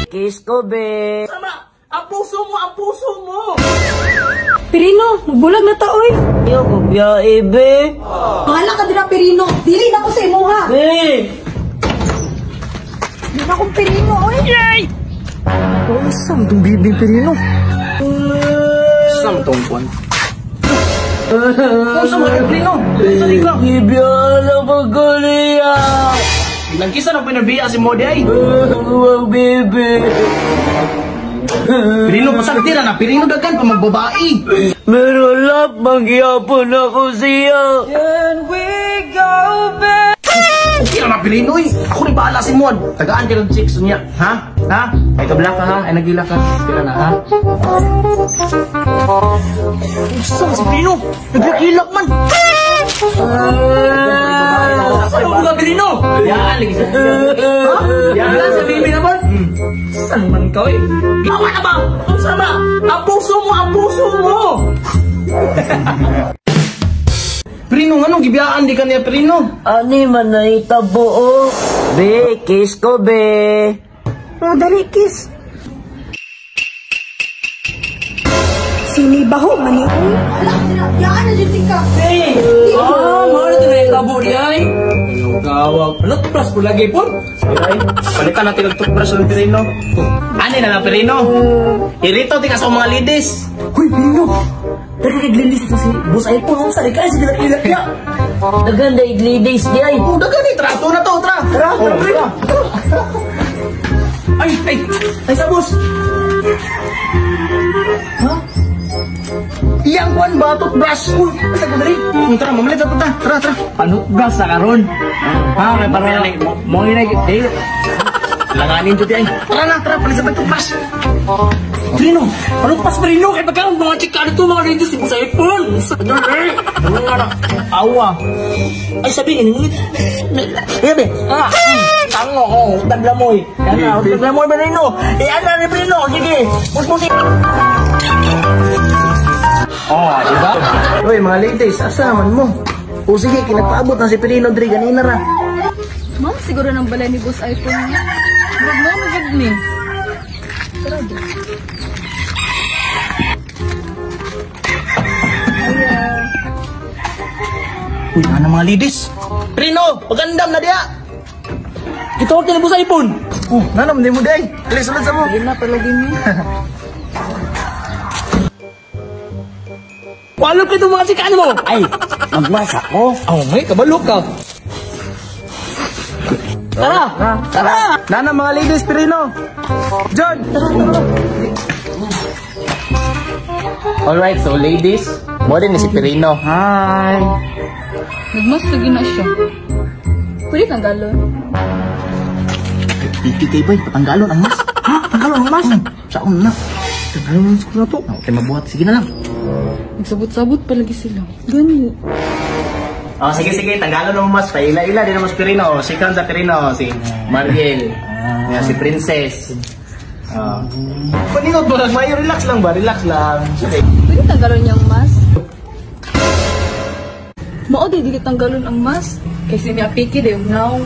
kiss ko, be. Sama, ang puso mo, ang puso mo. Pirino, magbulag na ta, oy. Ayaw ko biyahe, be. Bahala ka din na, Pirino. Dili na ko sa imo, ha. Be. Di na akong Pirino, oy. Yay! Oh, saan itong bibing Pirino? Saan itong kwan? Kung saan itong Pirino? Saan ikaw? Ibiyala magaliya. Nagkisa na pinabiya si Modi ay. Ang bebe. Pirino, pasagtira na. Pirino dagan pa magbabae. Meron lang, mangyapon ako siya. Can we go back? Okay na Pirino eh. Ako rin bahala si Mod. Tagaan ka ng chicks niya. Ha? Ha? Ay kabla ka ha? Ay nagila ka. Tira na ha? Saan si Pirino? Nagkakilak man. Saan mo ka Pirino? Yan, lagi sa yan, sa bibi naman. Saan man ka eh? Gawa na ba? Ang sama. Ang puso mo, ang puso mo. Pirino, anong gibiyaan di ka niya Pirino? Ani man na itabo, be, kiss ko, be. Oh, dali, kiss. Sinibaho, mani. Hala, yaan na dito ka. Hey! Mahal ito na yung tabo niya eh. Anong gawag? Ano, tupras po lagi po? Ay, balikan natin ang tupras ng Pirino. Ano na Pirino? Irito, tika sa mga ladies. Huy, Pirino. Nagkakaglilis ito si Boss iPhone. Ang sarili ka, sige nakilak niya. Naganda iglidays niya. Oh, dagan eh, trato na to, tra. Tara, tara. Ay, sa boss. Ha? Iyang kwan ba, toothbrush? Uy, asa ko dali? Tara, mamalit sa tuta. Tara, tara. Panutbras na karon. Ha, may para mo inay. Langanin dito ay. Tara na, tara, palit sa toothbrush. Pirino, ano pas Pirino? Kaya pagka mga chika dito, mga ladies, sa iPhone. Dali. Ano nga na? Awa. Ay, sabihin, ngunit. Yabe. Tango, oh. Taglamoy. Yan na, taglamoy Pirino. Iyan na rin Pirino. Sige. Puspusin. Oh, diba? Uy, mga ladies, asa naman mo? O sige, kinagpaabot na si Pirino Dre, ganina ra. Ma'am, siguro nang balay ni Boss iPhone niya. Huwag mo, magag me. Tara doon. Uy, ano mga ladies? Pirino, pagandam na diya! Ito ka na Boss iPhone! Oh, nanam, hindi mo day. Alis, ulit sa mo. Hindi na palagi niya. Walop ka itong mga chikaan mo! Ay, magmasa ko. Oh, may kabalok ka. Tara! Tara! Nana mga ladies, Pirino! John! Alright, so ladies, mo din si Pirino. Hi! Nagmas lagi na siya. Pwede kang galon. Kay boy, patanggalon ang mas. Ha? Patanggalon ang mas? Saan na? Patanggalon ang na to. Okay, mabuhat. Sige na lang. Nagsabot-sabot palagi sila. Gani. Oh, sige, tanggalon ang mas. Paila-ila din ang mas Pirino. Si Kang sa Pirino, si Mariel, si Princess. Paninod ba? May relax lang ba? Relax lang. Pwede kang galon niyang mas. Mao di dili tanggalon ang mas. Kasi niya piki de now.